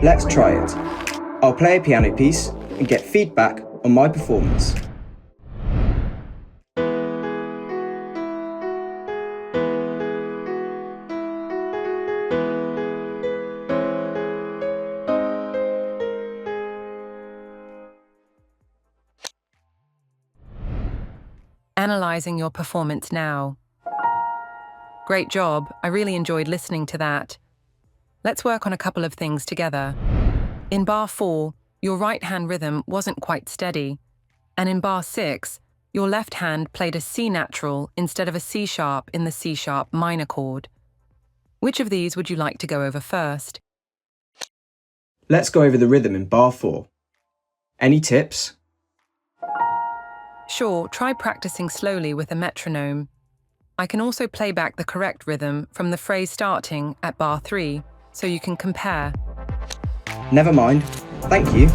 Let's try it. I'll play a piano piece and get feedback on my performance. Analyzing your performance now. Great job, I really enjoyed listening to that. Let's work on a couple of things together. In bar 4, your right hand rhythm wasn't quite steady, and in bar 6, your left hand played a C natural instead of a C sharp in the C sharp minor chord. Which of these would you like to go over first? Let's go over the rhythm in bar 4. Any tips? Sure, try practicing slowly with a metronome. I can also play back the correct rhythm from the phrase starting at bar 3, so you can compare. Never mind. Thank you.